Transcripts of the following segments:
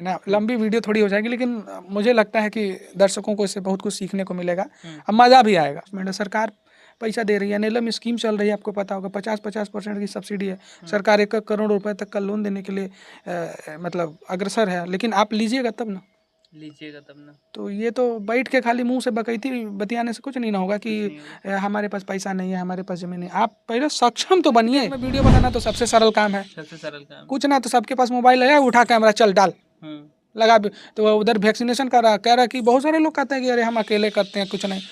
ना, लंबी वीडियो थोड़ी हो जाएगी, लेकिन मुझे लगता है कि दर्शकों को इससे बहुत कुछ सीखने को मिलेगा, अब मज़ा भी आएगा। मैंने सरकार पैसा दे रही है, नीलम स्कीम चल रही है, आपको पता होगा 50% की सब्सिडी है। सरकार 1 करोड़ रुपए तक का लोन देने के लिए मतलब अग्रसर है, लेकिन आप लीजिएगा तब ना, तो ये तो बैठ के खाली मुंह से बकैती बतियाने से कुछ नहीं ना होगा कि हमारे पास पैसा नहीं है, हमारे पास जमीन नहीं। आप पहले सक्षम तो बनिए। वीडियो बनाना तो सबसे सरल काम है, सबसे सरल काम। कुछ ना तो सबके पास मोबाइल है, उठा कैमरा चल डाल लगा। तो वह उधर वैक्सीनेशन कह रहा कि बहुत सारे लोग कहते हैं कि अरे हम अकेले करते हैं, कुछ नहीं।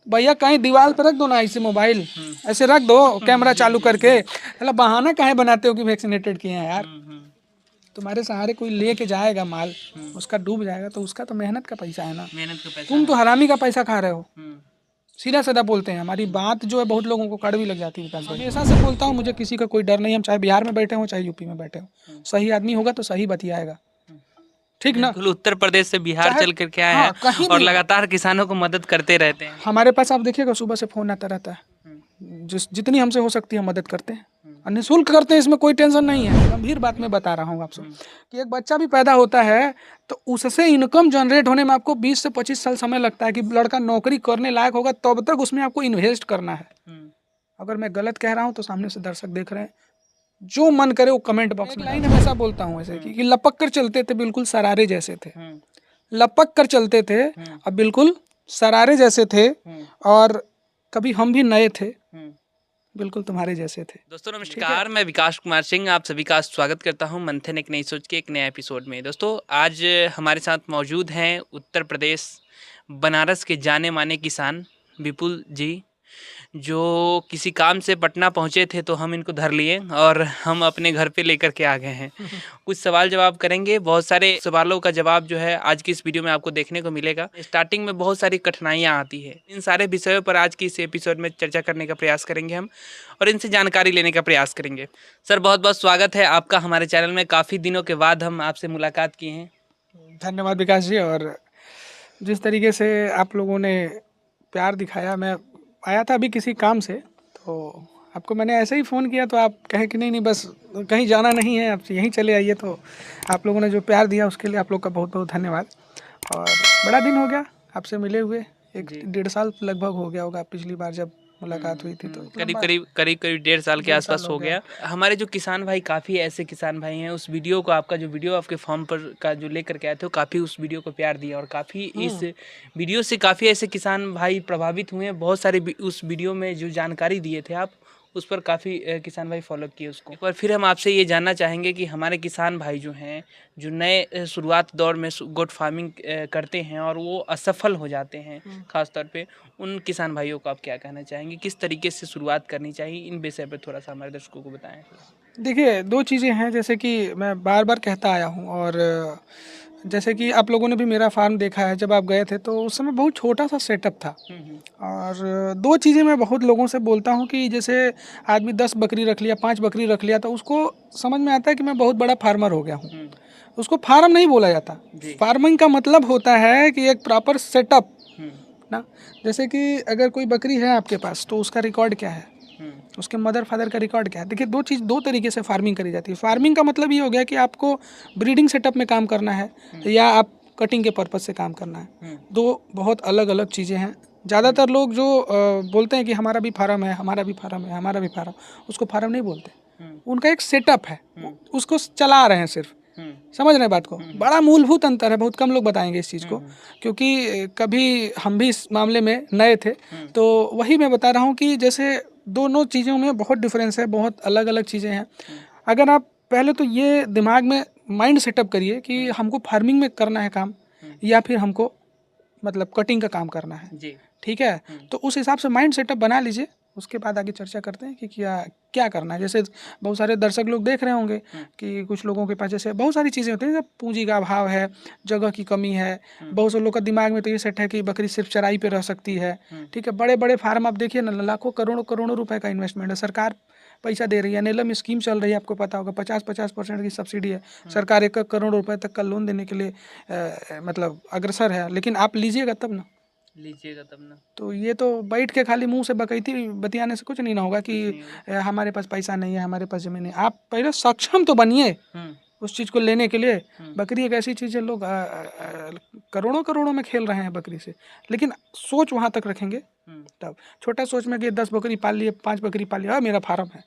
भैया कहीं दीवार पर रख दो ना ऐसे मोबाइल, ऐसे रख दो कैमरा चालू करके। मतलब बहाना काहे बनाते हो कि वैक्सीनेटेड किए हैं यार। तुम्हारे सहारे कोई लेके जाएगा माल, उसका डूब जाएगा तो उसका तो मेहनत का पैसा है ना, मेहनत का पैसा। तुम तो हरामी का पैसा खा रहे हो। सीधा सीधा बोलते हैं, हमारी बात जो है बहुत लोगों को कड़वी लग जाती है। विकास भाई हमेशा से बोलता हूँ, मुझे किसी का कोई डर नहीं। हम चाहे बिहार में बैठे हों चाहे यूपी में बैठे हों, सही आदमी होगा तो सही बतियाएगा, ठीक ना। उत्तर प्रदेश से बिहार चल कर के आए हैं और लगातार किसानों को मदद करते रहते हैं। हमारे पास आप देखिएगा सुबह से फोन आता रहता है, जितनी हमसे हो सकती है मदद करते हैं, निःशुल्क करते हैं, इसमें कोई टेंशन नहीं है। गंभीर बात मैं बता रहा हूँ आपसे कि एक बच्चा भी पैदा होता है तो उससे इनकम जनरेट होने में आपको 20 से 25 साल समय लगता है कि लड़का नौकरी करने लायक होगा, तब तक उसमें आपको इन्वेस्ट करना है। अगर मैं गलत कह रहा हूँ तो सामने से दर्शक देख रहे हैं, जो मन करे वो कमेंट बॉक्स में। लाइन हमेशा बोलता हूँ ऐसे कि लपक कर चलते थे बिल्कुल सरारे जैसे थे, लपक कर चलते थे अब बिल्कुल सरारे जैसे थे, और कभी हम भी नए थे बिल्कुल तुम्हारे जैसे थे। दोस्तों नमस्कार, मैं विकास कुमार सिंह आप सभी का स्वागत करता हूं मंथन एक नई सोच के एक नए एपिसोड में। दोस्तों आज हमारे साथ मौजूद हैं उत्तर प्रदेश बनारस के जाने माने किसान विपुल जी, जो किसी काम से पटना पहुंचे थे तो हम इनको धर लिए और हम अपने घर पे लेकर के आ गए हैं। कुछ सवाल जवाब करेंगे, बहुत सारे सवालों का जवाब जो है आज की इस वीडियो में आपको देखने को मिलेगा। स्टार्टिंग में बहुत सारी कठिनाइयां आती है, इन सारे विषयों पर आज की इस एपिसोड में चर्चा करने का प्रयास करेंगे हम और इनसे जानकारी लेने का प्रयास करेंगे। सर बहुत बहुत स्वागत है आपका हमारे चैनल में, काफ़ी दिनों के बाद हम आपसे मुलाकात किए हैं। धन्यवाद विकास जी। और जिस तरीके से आप लोगों ने प्यार दिखाया, मैं आया था अभी किसी काम से, तो आपको मैंने ऐसे ही फ़ोन किया तो आप कहे कि नहीं बस कहीं जाना नहीं है, आप यहीं चले आइए। तो आप लोगों ने जो प्यार दिया उसके लिए आप लोग का बहुत बहुत धन्यवाद। और बड़ा दिन हो गया आपसे मिले हुए, 1-1.5 साल लगभग हो गया होगा पिछली बार जब मुलाकात हुई थी, तो करीब 1.5 साल के आसपास हो गया। हमारे जो किसान भाई, काफ़ी ऐसे किसान भाई हैं, उस वीडियो को आपका जो वीडियो आपके फॉर्म पर का जो लेकर के आए थे, काफ़ी उस वीडियो को प्यार दिया और काफ़ी इस वीडियो से काफ़ी ऐसे किसान भाई प्रभावित हुए हैं। बहुत सारे उस वीडियो में जो जानकारी दिए थे आप, उस पर काफ़ी किसान भाई फॉलो किए उसको। एक बार फिर हम आपसे ये जानना चाहेंगे कि हमारे किसान भाई जो हैं, जो नए शुरुआत दौर में गोट फार्मिंग करते हैं और वो असफल हो जाते हैं, ख़ास तौर पे उन किसान भाइयों को आप क्या कहना चाहेंगे, किस तरीके से शुरुआत करनी चाहिए, इन विषय पर थोड़ा सा हमारे दर्शकों को बताएं। देखिए 2 चीज़ें हैं, जैसे कि मैं बार बार कहता आया हूँ, और जैसे कि आप लोगों ने भी मेरा फार्म देखा है, जब आप गए थे तो उस समय बहुत छोटा सा सेटअप था। और 2 चीज़ें मैं बहुत लोगों से बोलता हूँ कि जैसे आदमी 10 बकरी रख लिया, 5 बकरी रख लिया, तो उसको समझ में आता है कि मैं बहुत बड़ा फार्मर हो गया हूँ। उसको फार्म नहीं बोला जाता। फार्मिंग का मतलब होता है कि एक प्रॉपर सेटअप ना। जैसे कि अगर कोई बकरी है आपके पास तो उसका रिकॉर्ड क्या है, उसके मदर फादर का रिकॉर्ड क्या है। देखिए 2 तरीके से फार्मिंग करी जाती है। फार्मिंग का मतलब ये हो गया कि आपको ब्रीडिंग सेटअप में काम करना है या आप कटिंग के पर्पज़ से काम करना है। 2 बहुत अलग अलग चीज़ें हैं। ज़्यादातर लोग जो बोलते हैं कि हमारा भी फार्म है, हमारा भी फार्म है, हमारा भी फार्म, उसको फार्म नहीं बोलते। उनका एक सेटअप है, उसको चला रहे हैं सिर्फ। समझ रहे हैं बात को। बड़ा मूलभूत अंतर है, बहुत कम लोग बताएंगे इस चीज़ को, क्योंकि कभी हम भी इस मामले में नए थे। तो वही मैं बता रहा हूँ कि जैसे दोनों चीज़ों में बहुत डिफरेंस है, बहुत अलग अलग चीज़ें हैं। अगर आप पहले तो ये दिमाग में माइंड सेटअप करिए कि हमको फार्मिंग में करना है काम या फिर हमको मतलब कटिंग का काम करना है, ठीक है। तो उस हिसाब से माइंड सेटअप बना लीजिए, उसके बाद आगे चर्चा करते हैं कि क्या करना है। जैसे बहुत सारे दर्शक लोग देख रहे होंगे कि कुछ लोगों के पास जैसे बहुत सारी चीज़ें होती हैं, जैसे पूंजी का अभाव है, जगह की कमी है। बहुत से लोग का दिमाग में तो ये सेट है कि बकरी सिर्फ चराई पे रह सकती है, ठीक है। बड़े बड़े फार्म आप देखिए ना, लाखों करोड़ों रुपए का इन्वेस्टमेंट है, सरकार पैसा दे रही है। नीलम स्कीम चल रही है, आपको पता होगा 50% की सब्सिडी है। सरकार 1 करोड़ रुपए तक का लोन देने के लिए मतलब अग्रसर है, लेकिन आप लीजिएगा तब ना, तो ये तो बैठ के खाली मुंह से बकैती बतियाने से कुछ नहीं ना होगा कि हमारे पास पैसा नहीं है, हमारे पास जमीन नहीं। आप पहले सक्षम तो बनिए, उस चीज़ को लेने के लिए। बकरी एक ऐसी चीज़ है, लोग करोड़ों करोड़ों में खेल रहे हैं बकरी से, लेकिन सोच वहाँ तक रखेंगे तब। छोटा सोच में कि 10 बकरी पाल लिए, 5 बकरी पाल लिया, मेरा फार्म है,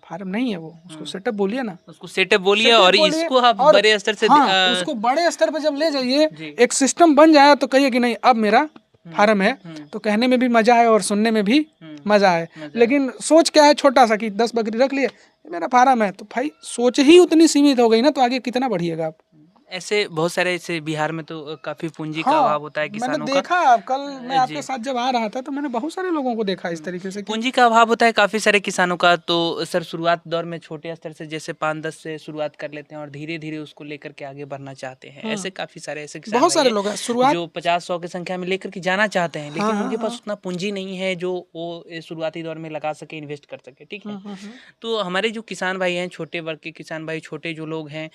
फार्म नहीं है वो, उसको सेटअप बोलिए ना, उसको सेटअप बोलिए, सेटअप और बोलिए, इसको आप और बड़े स्तर से हाँ, उसको बड़े स्तर पे जब ले जाइए, जी। एक सिस्टम बन जाए तो कहिए कि नहीं अब मेरा फार्म है, तो कहने में भी मजा आए और सुनने में भी मजा आए। लेकिन सोच क्या है, छोटा सा कि 10 बकरी रख लिए, मेरा फार्म है, तो भाई सोच ही उतनी सीमित हो गई ना, तो आगे कितना बढ़िएगा आप। ऐसे बहुत सारे, ऐसे बिहार में तो काफी पूंजी का हाँ, अभाव होता है मैंने किसानों का। देखा, कल मैं जी। आपके साथ जब आ रहा था तो मैंने बहुत सारे लोगों को देखा इस तरीके से कि पूंजी का अभाव होता है काफी सारे किसानों का। तो सर शुरुआत दौर में छोटे स्तर से जैसे 5-10 से शुरुआत कर लेते हैं और धीरे धीरे उसको लेकर के आगे बढ़ना चाहते हैं। ऐसे काफी सारे ऐसे किसान बहुत भाई सारे हैं लोग हैं शुरुआत। जो 50-100 की संख्या में लेकर के जाना चाहते हैं, लेकिन हाँ, उनके पास हाँ, उतना पूंजी नहीं है जो वो शुरुआती दौर में लगा सके, इन्वेस्ट कर सके। ठीक है, हाँ, तो हमारे जो किसान भाई हैं, छोटे वर्ग के किसान भाई, छोटे जो लोग हैं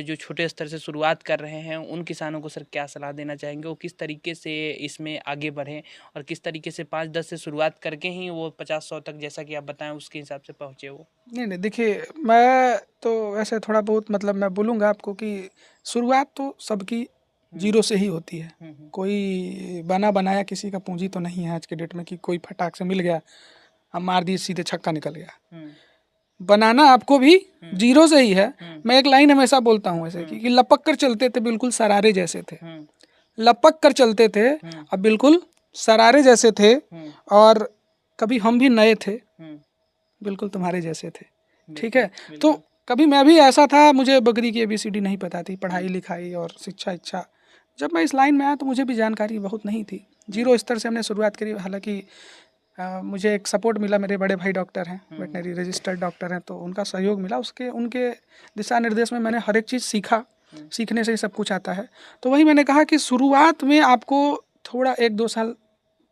जो छोटे स्तर से शुरुआत कर रहे हैं, उन किसानों को सर क्या सलाह देना चाहेंगे? वो किस तरीके से इसमें आगे बढ़ें और किस तरीके से 5-10 से शुरुआत करके ही वो 50-100 तक, जैसा कि आप बताएं, उसके हिसाब से पहुँचे वो? नहीं नहीं, देखिए मैं तो वैसे थोड़ा बहुत मतलब मैं बोलूँगा आपको कि शुरुआत तो सबकी जीरो से ही होती है। कोई बना बनाया किसी का पूंजी तो नहीं है आज के डेट में कि कोई फटाक से मिल गया, हम मार दिए सीधे छक्का निकल गया। बनाना आपको भी जीरो से ही है। मैं एक लाइन हमेशा बोलता हूँ ऐसे कि लपक कर चलते थे बिल्कुल सरारे जैसे थे, लपक कर चलते थे अब बिल्कुल सरारे जैसे थे, और कभी हम भी नए थे बिल्कुल तुम्हारे जैसे थे। ठीक है, तो कभी मैं भी ऐसा था, मुझे बकरी की ABCD नहीं पता थी, पढ़ाई लिखाई और शिक्षा इच्छा, जब मैं इस लाइन में आया तो मुझे भी जानकारी बहुत नहीं थी, जीरो स्तर से हमने शुरुआत करी। हालांकि मुझे एक सपोर्ट मिला, मेरे बड़े भाई डॉक्टर हैं, वेटनरी रजिस्टर्ड डॉक्टर हैं, तो उनका सहयोग मिला, उनके दिशा निर्देश में मैंने हर एक चीज़ सीखा, सीखने से ही सब कुछ आता है। तो वही मैंने कहा कि शुरुआत में आपको थोड़ा 1-2 साल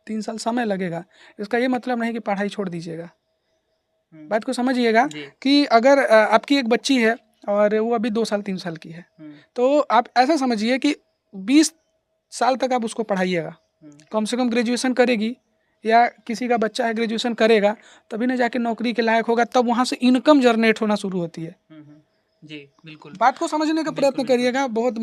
3 साल समय लगेगा, इसका ये मतलब नहीं कि पढ़ाई छोड़ दीजिएगा। बात को समझिएगा कि अगर आपकी एक बच्ची है और वो अभी 2 साल 3 साल की है, तो आप ऐसा समझिए कि 20 साल तक आप उसको पढ़ाइएगा, कम से कम ग्रेजुएशन करेगी, या किसी का बच्चा है ग्रेजुएशन करेगा तभी ना जाके नौकरी के लायक होगा, तब वहाँ से इनकम जनरेट होना शुरू होती है। जी बिल्कुल, बात को समझने का प्रयत्न करिएगा, बहुत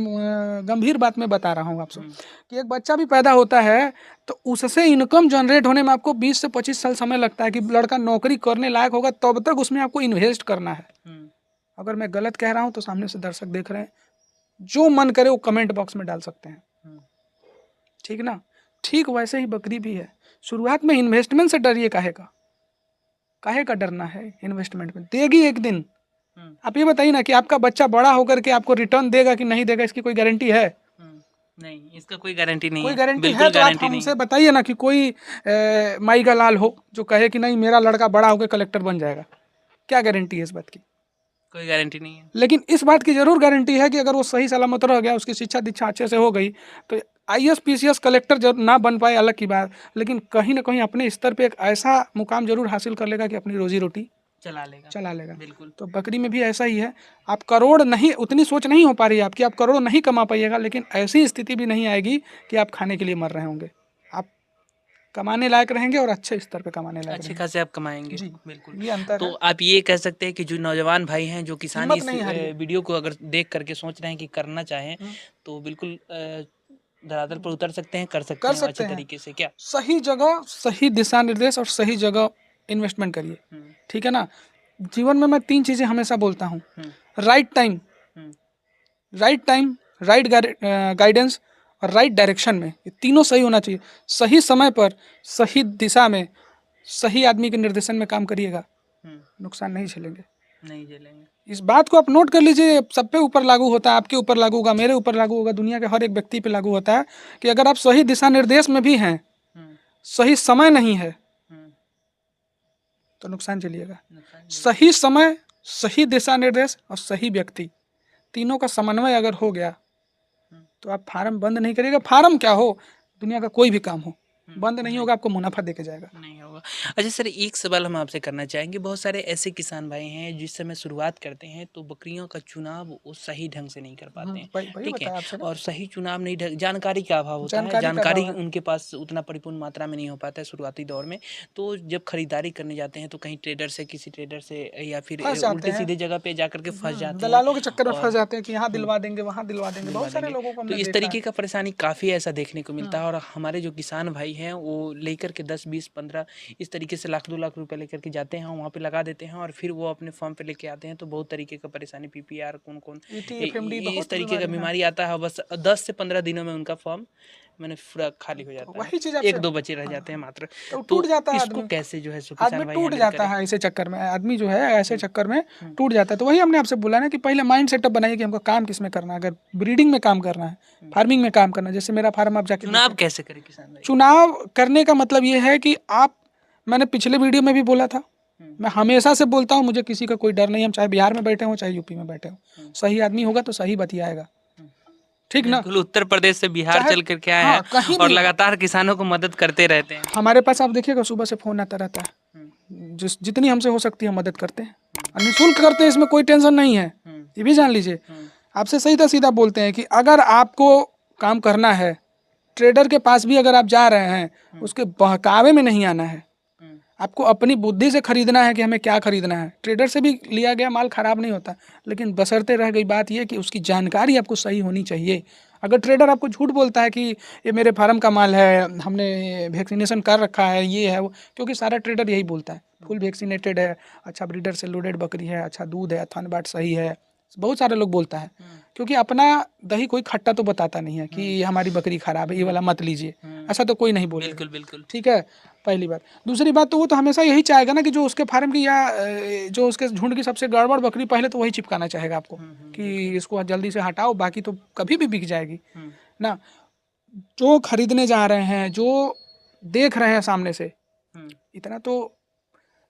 गंभीर बात मैं बता रहा हूँ आपसे कि एक बच्चा भी पैदा होता है तो उससे इनकम जनरेट होने में आपको 20 से 25 साल समय लगता है कि लड़का नौकरी करने लायक होगा, तब तक उसमें आपको इन्वेस्ट करना है। अगर मैं गलत कह रहा हूँ तो सामने से दर्शक देख रहे हैं, जो मन करे वो कमेंट बॉक्स में डाल सकते हैं, ठीक ना। ठीक वैसे ही बकरी भी है, शुरुआत में इन्वेस्टमेंट से डरिए, काहे का डरना है, इन्वेस्टमेंट में देगी एक दिन। आप ये बताइए ना कि आपका बच्चा बड़ा होकर के आपको रिटर्न देगा कि नहीं देगा, इसकी कोई गारंटी है? नहीं, इसका कोई गारंटी नहीं कोई है, गारंटी बिल्कुल है तो आप गारंटी नहीं हमसे बताइए ना कि कोई माई का लाल हो जो कहे कि नहीं मेरा लड़का बड़ा होकर कलेक्टर बन जाएगा, क्या गारंटी है इस बात की? कोई गारंटी नहीं है। लेकिन इस बात की जरूर गारंटी है कि अगर वो सही सलामत रह गया, उसकी शिक्षा दीक्षा अच्छे से हो गई, तो IAS PCS कलेक्टर जब ना बन पाए अलग की बात, लेकिन कहीं ना कहीं अपने स्तर पे एक ऐसा मुकाम जरूर हासिल कर लेगा कि अपनी रोजी रोटी चला लेगा। बिल्कुल। तो बकरी में भी ऐसा ही है, आप करोड़ नहीं, उतनी सोच नहीं हो पा रही है आपकी, आप करोड़ नहीं कमा पाइएगा, लेकिन ऐसी स्थिति भी नहीं आएगी कि आप खाने के लिए मर रहे होंगे, आप कमाने लायक रहेंगे और अच्छे स्तर पे कमाने लायक अच्छे रहेंगे। खासे आप कमाएंगे। जी बिल्कुल, ये अंतर तो है, आप ये कह सकते हैं कि जो नौजवान भाई हैं, जो किसान हिम्मत इस नहीं हारिए। वीडियो को अगर देख करके सोच रहे हैं कि करना चाहें, तो बिल्कुल धरातल पर उतर सकते हैं, कर सकते हैं अच्छे हैं तरीके से। क्या सही जगह सही दिशा निर्देश और सही जगह इन्वेस्टमेंट करिए, ठीक है ना। जीवन में मैं 3 चीजें हमेशा बोलता हूँ, राइट टाइम, राइट गाइडेंस और राइट डायरेक्शन में, ये तीनों सही होना चाहिए। सही समय पर सही दिशा में सही आदमी के निर्देशन में काम करिएगा, नुकसान नहीं झेलेंगे। इस बात को आप नोट कर लीजिए, सब पे ऊपर लागू होता है, आपके ऊपर लागू होगा, मेरे ऊपर लागू होगा, दुनिया के हर एक व्यक्ति पे लागू होता है कि अगर आप सही दिशा निर्देश में भी हैं, सही समय नहीं है तो नुकसान झेलिएगा। सही समय, सही दिशा निर्देश और सही व्यक्ति, तीनों का समन्वय अगर हो गया तो आप फार्म बंद नहीं करिएगा। फार्म क्या हो, दुनिया का कोई भी काम हो, बंद नहीं होगा, आपको मुनाफा देके जाएगा। नहीं होगा। होगा। अच्छा सर, एक सवाल हम आपसे करना चाहेंगे, बहुत सारे ऐसे किसान भाई हैं जिस समय शुरुआत करते हैं तो बकरियों का चुनाव वो सही ढंग से नहीं कर पाते हैं, वही ठीक है, बताया आपसे ना, और सही चुनाव नहीं, जानकारी का अभाव होता है, जानकारी का अभाव जानकारी है। उनके पास उतना परिपूर्ण मात्रा में नहीं हो पाता है शुरुआती दौर में। तो जब खरीदारी करने जाते हैं तो कहीं ट्रेडर से, किसी ट्रेडर से, या फिर फंस जाते उल्टे हैं, सीधे जगह पे जाकर के फंस जाते हैं। दलालों के चक्कर में फंस और जाते हैं कि यहाँ हम्म, दिलवा देंगे, वहाँ दिलवा देंगे, दिलवा बहुत सारे देंगे। लोगों को तो हमने इस देखा तरीके है। का परेशानी काफ़ी ऐसा देखने को मिलता हम्म, है, और हमारे जो किसान भाई हैं वो लेकर के 10, 20, 15 इस तरीके से लाख 2 लाख रुपए लेकर के जाते हैं, वहाँ पे लगा देते हैं, और फिर वो अपने फॉर्म पे लेके आते हैं तो बहुत तरीके का परेशानी, पीपीआर, कौन कौन ET, FMD इस बहुत तरीके का बीमारी है। बीमारी आता है, बस 10 से 15 दिनों में उनका फॉर्म मैंने पूरा खाली हो तो जाता है, वही चीज आपसे, 1-2 बचे रह हाँ जाते हैं हाँ, मात्र। तो तो टूट जाता है इसको आदमी। कैसे जो है सो आदमी किसान भाई टूट हैंडल जाता करें? है ऐसे चक्कर में, आदमी जो है ऐसे हम्म, चक्कर में हम्म, टूट जाता है। तो वही हमने आपसे बोला ना कि पहले माइंड सेटअप बनाइए कि हमको काम किस में करना है। अगर ब्रीडिंग में काम करना है, हम्म। फार्मिंग में काम करना है, जैसे मेरा फार्म आप जाके चुनाव देखें। कैसे करें किसान भाई? चुनाव करने का मतलब ये है कि आप, मैंने पिछले वीडियो में भी बोला था, हम्म, मैं हमेशा से बोलता हूँ, मुझे किसी का कोई डर नहीं है, हम चाहे बिहार में बैठे हों चाहे यूपी में बैठे हों, हम्म, सही आदमी होगा तो सही बतियाएगा, हम्म। ठीक ना। बिल्कुल, उत्तर प्रदेश से बिहार चाहे, चल कर के आए हाँ हैं कहीं और भी, लगातार किसानों को मदद करते रहते हैं। हमारे पास आप देखिएगा सुबह से फोन आता रहता है, हम्म, जितनी हमसे हो सकती है मदद करते हैं, और निःशुल्क करते हैं, इसमें कोई टेंशन नहीं है, हम्म, ये भी जान लीजिए। हम्म, आपसे सीधा सीधा बोलते हैं कि अगर आपको काम करना है, ट्रेडर के पास भी अगर आप जा रहे हैं, उसके बहकावे में नहीं आना है, हम्म, आपको अपनी बुद्धि से खरीदना है कि हमें क्या खरीदना है। ट्रेडर से भी लिया गया माल खराब नहीं होता, लेकिन बशर्ते रह गई बात यह कि उसकी जानकारी आपको सही होनी चाहिए। अगर ट्रेडर आपको झूठ बोलता है कि ये मेरे फार्म का माल है, हमने वैक्सीनेशन कर रखा है, ये है वो, क्योंकि सारा ट्रेडर यही बोलता है, फुल वैक्सीनेटेड है, अच्छा ब्रीडर से लोडेड बकरी है, अच्छा दूध है, थन बाट सही है, बहुत सारे लोग बोलता है, क्योंकि अपना दही कोई खट्टा तो बताता नहीं है कि हमारी बकरी खराब है, ये वाला मत लीजिए, ऐसा तो कोई नहीं बोलेगा। बिल्कुल बिल्कुल। ठीक है, पहली बात। दूसरी बात, तो वो तो हमेशा यही चाहेगा ना कि जो उसके फार्म की या जो उसके झुंड की सबसे गड़बड़ बकरी, पहले तो वही चिपकाना चाहेगा आपको कि इसको जल्दी से हटाओ, बाकी तो कभी भी बिक जाएगी ना। जो खरीदने जा रहे हैं, जो देख रहे हैं सामने से, इतना तो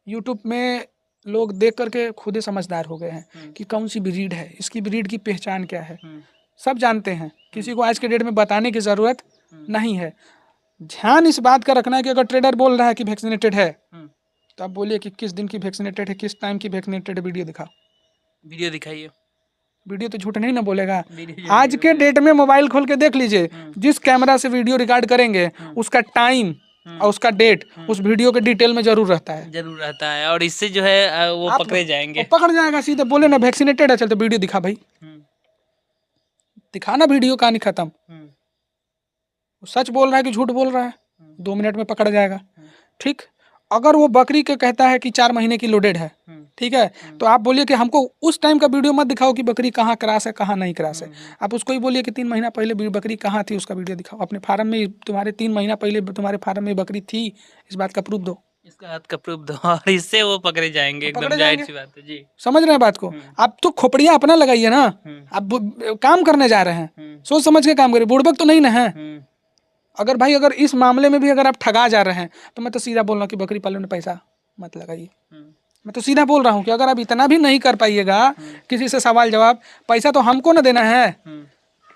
यूट्यूब में लोग देख करके खुद ही समझदार हो गए हैं कि कौन सी ब्रीड है, इसकी ब्रीड की पहचान क्या है, सब जानते हैं, किसी को आज के डेट में बताने की ज़रूरत नहीं है। ध्यान इस बात का रखना है कि अगर ट्रेडर बोल रहा है कि वैक्सीनेटेड है, तो आप बोलिए कि किस दिन की वैक्सीनेटेड है, किस टाइम की वैक्सीनेटेड है, वीडियो दिखाओ। वीडियो दिखाइए। वीडियो तो झूठ नहीं ना बोलेगा। वीडियो आज के डेट में मोबाइल खोल के देख लीजिए, जिस कैमरा से वीडियो रिकॉर्ड करेंगे उसका टाइम और उसका डेट उस वीडियो के डिटेल में जरूर रहता है, जरूर रहता है, और इससे जो है वो आप पकड़े वो जाएंगे। पकड़ जाएगा सीधे। बोले ना वैक्सीनेटेड है, चलते वीडियो दिखा भाई, दिखाना वीडियो, कहानी खत्म। सच बोल रहा है कि झूठ बोल रहा है, 2 मिनट में पकड़ जाएगा। ठीक, अगर वो बकरी के कहता है कि 4 महीने की लोडेड है, ठीक है, तो आप बोलिए कि हमको उस टाइम का वीडियो मत दिखाओ कि बकरी कहाँ क्रॉस है कहाँ नहीं क्रॉस है, आप उसको ही बोलिए कि 3 महीना पहले बकरी कहाँ थी, उसका वीडियो दिखाओ। अपने फार्म में तुम्हारे 3 महीना पहले तुम्हारे फार्म में बकरी थी, इस बात का प्रूफ दो, इसका हाथ का प्रूफ दो, और इससे वो पकड़े जाएंगे, एकदम पकड़े जाहिर जाएंगे। सी बात है जी। समझ रहे हैं बात को। आप तो खोपड़िया अपना लगाइए ना, आप काम करने जा रहे हैं, सोच समझ के काम करिए, बुड़बक तो नहीं ना है। अगर भाई, अगर इस मामले में भी अगर आप ठगा जा रहे हैं, तो मैं तो सीधा बोल रहा हूँ कि बकरी पालन में पैसा मत लगाइए। मैं तो सीधा बोल रहा हूँ कि अगर आप इतना भी नहीं कर पाइएगा, किसी से सवाल जवाब, पैसा तो हमको ना देना है,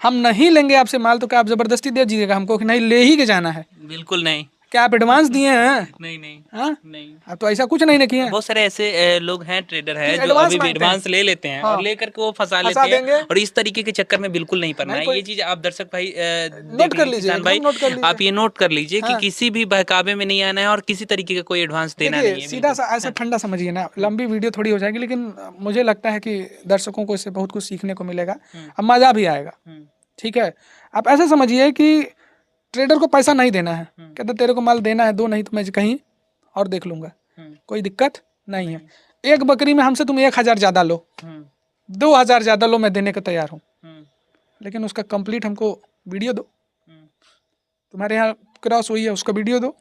हम नहीं लेंगे आपसे माल, तो क्या आप जबरदस्ती दे दीजिएगा हमको कि नहीं ले ही के जाना है? बिल्कुल नहीं। क्या आप एडवांस दिए हैं? नहीं नहीं। हाँ, नहीं। आप तो ऐसा कुछ नहीं ना किए। बहुत सारे ऐसे लोग हैं, ट्रेडर हैं, जो एडवांस अभी भी मांगते हैं। एडवांस ले लेते हैं, हाँ, और लेकर के वो फंसा फंसा लेते देंगे। हैं, और इस तरीके के चक्कर में बिल्कुल नहीं पड़ना नहीं है। ये चीज आप दर्शक भाई नोट कर लीजिए, किसान भाई एकदम नोट कर लीजिए। आप ये नोट कर लीजिए कि हाँ। किसी भी बहकावे में नहीं आना है, और किसी तरीके का कोई एडवांस देना नहीं देखिए, है। सीधा बिल्कुल। सा ऐसा ठंडा समझिए ना, लंबी वीडियो थोड़ी हो जाएगी, लेकिन मुझे लगता है कि दर्शकों को इससे बहुत कुछ सीखने को मिलेगा, अब मजा भी आएगा। ठीक है, आप ऐसा समझिए कि ट्रेडर को पैसा नहीं देना है, कहते तेरे को माल देना है, दो, नहीं तो मैं कहीं और देख लूंगा, कोई दिक्कत नहीं है। एक बकरी में हमसे तुम 1000 ज्यादा लो, 2000 ज्यादा लो, मैं देने को तैयार हूँ, लेकिन उसका कंप्लीट हमको वीडियो दो। तुम्हारे यहाँ क्रॉस हुई है, उसका वीडियो दो।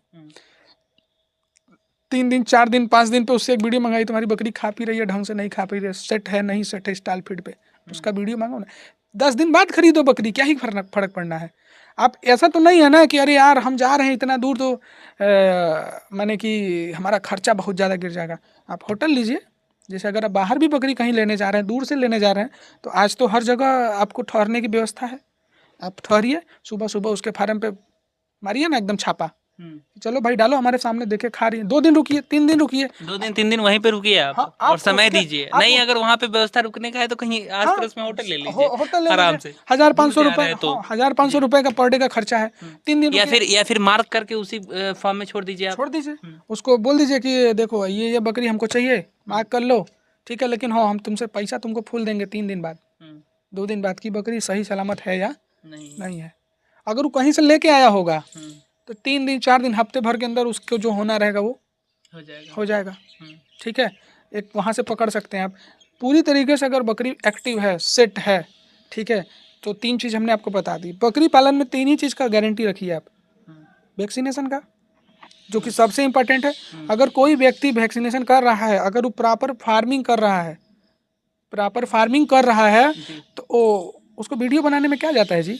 3 दिन 4 दिन 5 दिन पे उससे एक वीडियो मंगाई, तुम्हारी बकरी खा पी रही है ढंग से, नहीं खा पी रही है, सेट है नहीं सेट है स्टाइल फीड पे, उसका वीडियो मांगो ना। 10 दिन बाद खरीदो बकरी, क्या ही फर्क पड़ना है। आप ऐसा तो नहीं है ना कि अरे यार हम जा रहे हैं इतना दूर, तो माने कि हमारा खर्चा बहुत ज़्यादा गिर जाएगा। आप होटल लीजिए, जैसे अगर आप बाहर भी बकरी कहीं लेने जा रहे हैं, दूर से लेने जा रहे हैं, तो आज तो हर जगह आपको ठहरने की व्यवस्था है। आप ठहरिए, सुबह सुबह उसके फार्म पे मारिए ना एकदम छापा, चलो भाई डालो हमारे सामने, देखे खा रही है, 2 दिन रुकिए, 3 दिन रुकिए, 2 दिन 3 दिन वहीं पे रुकिए आप, हाँ, और आप समय क्या- दीजिए। आप- नहीं अगर वहाँ पे व्यवस्था रुकने का है तो कहीं आस हाँ, पड़ोस में होटल ले लीजिए, होटल ले आराम लीजिए, से। 1500 दूर से आ रुपए, रहे हैं तो 1500 रुपए का पर डे का खर्चा है, 3 दिन या रुकिए, फिर मार्क करके उसी फॉर्म में छोड़ दीजिए आप। छोड़ दीजिए, उसको बोल दीजिए कि देखो ये बकरी हमको चाहिए, मार्क कर लो, ठीक है, लेकिन हाँ हम तुमसे पैसा तुमको फुल देंगे 3 दिन बाद, 2 दिन बाद की बकरी सही सलामत है या नहीं है। अगर वो कहीं से लेके आया होगा तो 3 दिन 4 दिन हफ्ते भर के अंदर उसको जो होना रहेगा वो हो जाएगा। ठीक है, एक वहाँ से पकड़ सकते हैं आप। पूरी तरीके से अगर बकरी एक्टिव है, सेट है, ठीक है, तो 3 चीज़ हमने आपको बता दी। बकरी पालन में 3 ही चीज़ का गारंटी रखिए आप, वैक्सीनेशन का, जो कि सबसे इम्पोर्टेंट है। अगर कोई व्यक्ति वैक्सीनेशन कर रहा है, अगर वो प्रॉपर फार्मिंग कर रहा है तो उसको वीडियो बनाने में क्या जाता है जी?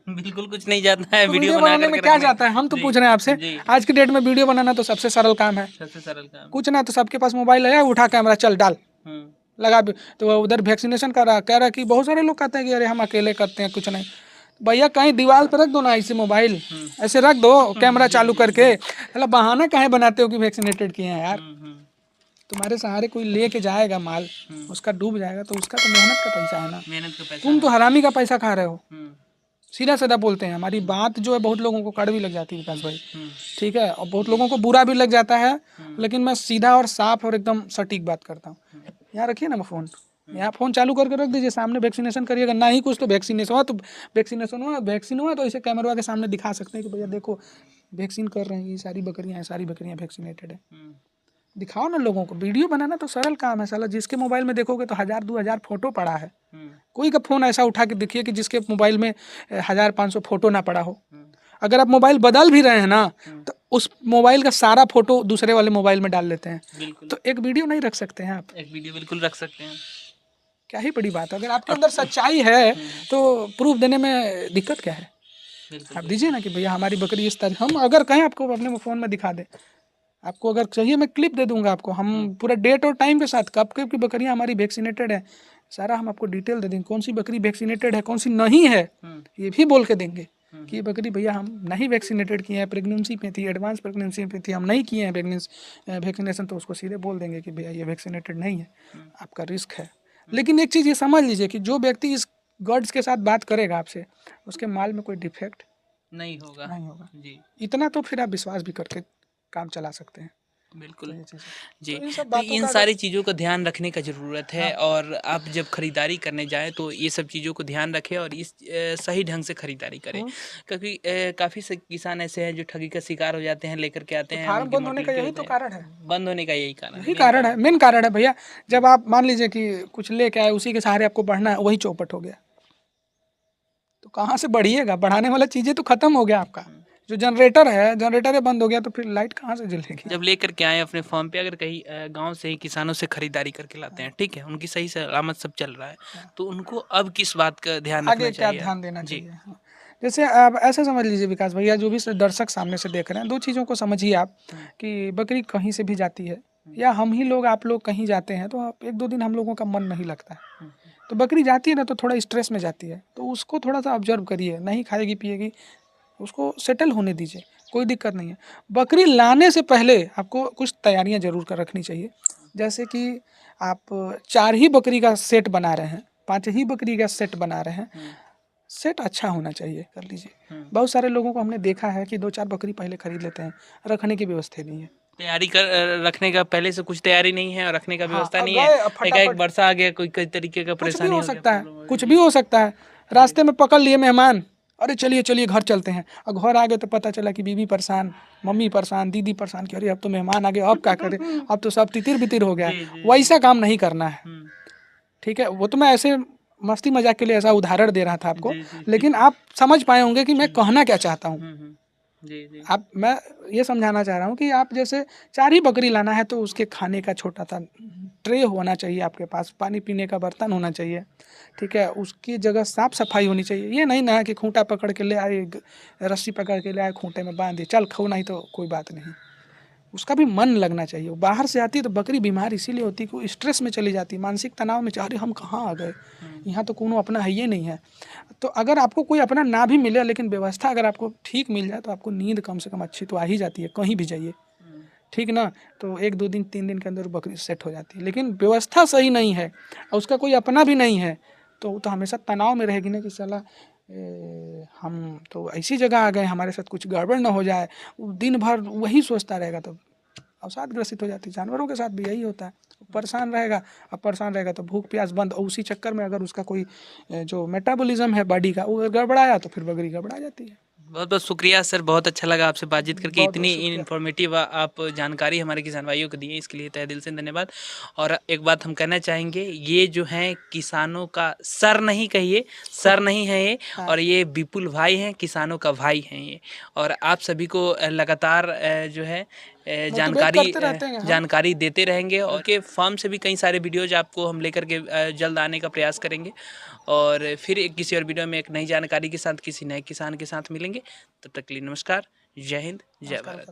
बिल्कुल कुछ नहीं जाता है, तो वीडियो वीडियो बनाने में क्या जाता है? हम तो पूछ रहे हैं आपसे, आज की डेट में वीडियो बनाना तो सबसे सरल काम है, सबसे सरल काम। कुछ ना तो सबके पास मोबाइल है, उठा कैमरा चल डाल लगा। तो उधर वैक्सीनेशन कर रहा, कह रहा कि बहुत सारे लोग कहते हैं कि अरे हम अकेले करते हैं, कुछ नहीं। भैया कहीं दीवार पर रख दो ना ऐसे मोबाइल, ऐसे रख दो कैमरा चालू करके, मतलब बहाना काहे बनाते हो कि वैक्सीनेटेड किए हैं यार? तुम्हारे सहारे कोई लेके जाएगा माल, उसका डूब जाएगा तो उसका तो मेहनत का पैसा है ना, मेहनत का पैसा। तुम तो हरामी का पैसा खा रहे हो। सीधा सीधा बोलते हैं, हमारी बात जो है बहुत लोगों को कड़वी लग जाती है विकास भाई, ठीक है, और बहुत लोगों को बुरा भी लग जाता है, लेकिन मैं सीधा और साफ और एकदम सटीक बात करता हूँ। यहाँ रखिए ना फ़ोन, यहाँ फ़ोन चालू करके रख दीजिए, सामने वैक्सीनेशन करिएगा, ना ही कुछ तो वैक्सीनेशन हुआ तो इसे कैमरा के सामने दिखा सकते हैं कि भैया देखो वैक्सीन कर रहे हैं, ये सारी बकरियाँ वैक्सीनेटेड है। दिखाओ ना लोगों को। वीडियो बनाना तो सरल काम है साला, जिसके मोबाइल में देखोगे तो 1000-2000 फोटो पड़ा है। कोई का फ़ोन ऐसा उठा के देखिए कि जिसके मोबाइल में 1500 फोटो ना पड़ा हो। अगर आप मोबाइल बदल भी रहे हैं ना तो उस मोबाइल का सारा फोटो दूसरे वाले मोबाइल में डाल लेते हैं, तो एक वीडियो नहीं रख सकते हैं आप? एक वीडियो बिल्कुल रख सकते हैं। क्या ही बड़ी बात है, अगर आपके अंदर सच्चाई है तो प्रूफ देने में दिक्कत क्या है? आप दीजिए ना कि भैया हमारी बकरी इस तरह, हम अगर कहें आपको अपने फ़ोन में दिखा दें, आपको अगर चाहिए मैं क्लिप दे दूंगा आपको, हम पूरा डेट और टाइम के साथ, कब कब की बकरियां हमारी वैक्सीनेटेड है, सारा हम आपको डिटेल दे देंगे, कौन सी बकरी वैक्सीनेटेड है, कौन सी नहीं है, ये भी बोल के देंगे कि ये बकरी भैया हम नहीं वैक्सीनेटेड किए हैं, प्रेगनेंसी पे थी, एडवांस प्रेगनेंसी पे थी, हम नहीं किए हैं वैक्सीनेशन, तो उसको सीधे बोल देंगे कि भैया ये वैक्सीनेटेड नहीं है, आपका रिस्क है। लेकिन एक चीज़ ये समझ लीजिए कि जो व्यक्ति इस गॉड्स के साथ बात करेगा आपसे, उसके माल में कोई डिफेक्ट नहीं होगा जी। इतना तो फिर आप विश्वास भी करके काम चला सकते हैं। बिल्कुल तो जी। इन सब तो बातों इन का सारी चीज़ों का ध्यान रखने का ज़रूरत है, और आप जब खरीदारी करने जाएँ तो ये सब चीज़ों को ध्यान रखें और इस सही ढंग से खरीदारी करें, क्योंकि काफ़ी से किसान ऐसे हैं जो ठगी का शिकार हो जाते हैं, लेकर के आते हैं, फार्म उनकी बंद होने का मोटिलिटी यही तो होता है। कारण है, बंद होने का यही कारण यही कारण है, मेन कारण है भैया। जब आप मान लीजिए कि कुछ लेके आए, उसी के सहारे आपको बढ़ना है, वही चौपट हो गया, तो कहाँ से बढ़िएगा? बढ़ाने वाला चीज़ें तो खत्म हो गया आपका, जो जनरेटर बंद हो गया तो फिर लाइट कहाँ से जलेगी? जब लेकर के आए अपने फार्म पे, अगर कहीं गांव से ही किसानों से खरीदारी करके लाते हैं, ठीक है, उनकी सही सलामत सब चल रहा है, तो उनको अब किस बात का ध्यान रखना आगे क्या चाहिए? ध्यान देना जी। चाहिए? हाँ। जैसे आप ऐसा समझ लीजिए विकास भैया, जो भी दर्शक सामने से देख रहे हैं, 2 चीज़ों को समझिए आप कि बकरी कहीं से भी जाती है, या हम ही लोग, आप लोग कहीं जाते हैं तो 1-2 दिन हम लोगों का मन नहीं लगता है, तो बकरी जाती है ना तो थोड़ा स्ट्रेस में जाती है, तो उसको थोड़ा सा ऑब्जर्व करिए, नहीं खाएगी पिएगी, उसको सेटल होने दीजिए, कोई दिक्कत नहीं है। बकरी लाने से पहले आपको कुछ तैयारियां ज़रूर कर रखनी चाहिए, जैसे कि आप 4 ही बकरी का सेट बना रहे हैं, 5 ही बकरी का सेट बना रहे हैं, सेट अच्छा होना चाहिए, कर लीजिए। बहुत सारे लोगों को हमने देखा है कि 2-4 बकरी पहले खरीद लेते हैं, रखने की व्यवस्था नहीं है, तैयारी कर रखने का पहले से कुछ तैयारी नहीं है और रखने का व्यवस्था नहीं है, गए एक फटाफट, वर्षा आ गया, कोई कई तरीके का कुछ भी परेशानी हो हो गया, सकता है, प्रॉब्लम हो कुछ गई। भी हो सकता है। रास्ते में पकड़ लिए मेहमान, अरे चलिए चलिए घर चलते हैं, और घर आ गए तो पता चला कि बीवी परेशान, मम्मी परेशान, दीदी परेशान, कि अरे अब तो मेहमान आ गए, अब क्या करें, अब तो सब तितिर बितिर हो गया है। वैसा काम नहीं करना है, ठीक है। वो तो मैं ऐसे मस्ती मजाक के लिए ऐसा उदाहरण दे रहा था आपको, लेकिन आप समझ पाए होंगे कि मैं कहना क्या चाहता हूँ। आप, मैं ये समझाना चाह रहा हूँ कि आप जैसे 4 ही बकरी लाना है तो उसके खाने का छोटा सा ट्रे होना चाहिए आपके पास, पानी पीने का बर्तन होना चाहिए, ठीक है, उसकी जगह साफ सफाई होनी चाहिए। ये नहीं ना कि खूंटा पकड़ के ले आए, रस्सी पकड़ के ले आए, खूंटे में बांध दिए, चल खो, नहीं तो कोई बात नहीं, उसका भी मन लगना चाहिए। वो बाहर से आती है तो बकरी बीमार इसीलिए होती है कि वो स्ट्रेस में चली जाती है, मानसिक तनाव में, अरे हम कहाँ आ गए, यहाँ तो कोनो अपना है ही नहीं है। तो अगर आपको कोई अपना ना भी मिले लेकिन व्यवस्था अगर आपको ठीक मिल जाए तो आपको नींद कम से कम अच्छी तो आ ही जाती है, कहीं भी जाइए, ठीक ना। तो 1-2 दिन 3 दिन के अंदर बकरी सेट हो जाती है। लेकिन व्यवस्था सही नहीं है और उसका कोई अपना भी नहीं है तो वो तो हमेशा तनाव में रहेगी ना कि साला हम तो ऐसी जगह आ गए, हमारे साथ कुछ गड़बड़ ना हो जाए। वो दिन भर वही सोचता रहेगा तो अवसाद ग्रसित हो जाती है। जानवरों के साथ भी यही होता है, परेशान रहेगा। अब परेशान रहेगा तो भूख प्यास बंद, और उसी चक्कर में अगर उसका कोई जो मेटाबॉलिज्म है बॉडी का वो गड़बड़ाया तो फिर बकरी गड़बड़ा जाती है। बहुत बहुत शुक्रिया सर, बहुत अच्छा लगा आपसे बातचीत करके। बहुत बहुत इतनी शुक्रिया। इन्फॉर्मेटिव आप जानकारी हमारे किसान भाइयों को दी है, इसके लिए तहे दिल से धन्यवाद। और एक बात हम कहना चाहेंगे, ये जो हैं किसानों का सर नहीं कहिए, सर नहीं है ये, हाँ। और ये विपुल भाई हैं, किसानों का भाई हैं ये। और आप सभी को लगातार जो है मोटिवेट जानकारी करते रहते हैं। हाँ। जानकारी देते रहेंगे, और के फार्म से भी कई सारे वीडियोज आपको हम लेकर के जल्द आने का प्रयास करेंगे। और फिर किसी और वीडियो में एक नई जानकारी के साथ किसी नए किसान के साथ मिलेंगे। तब तक के लिए नमस्कार, जय हिंद, जय नमस्कार। भारत।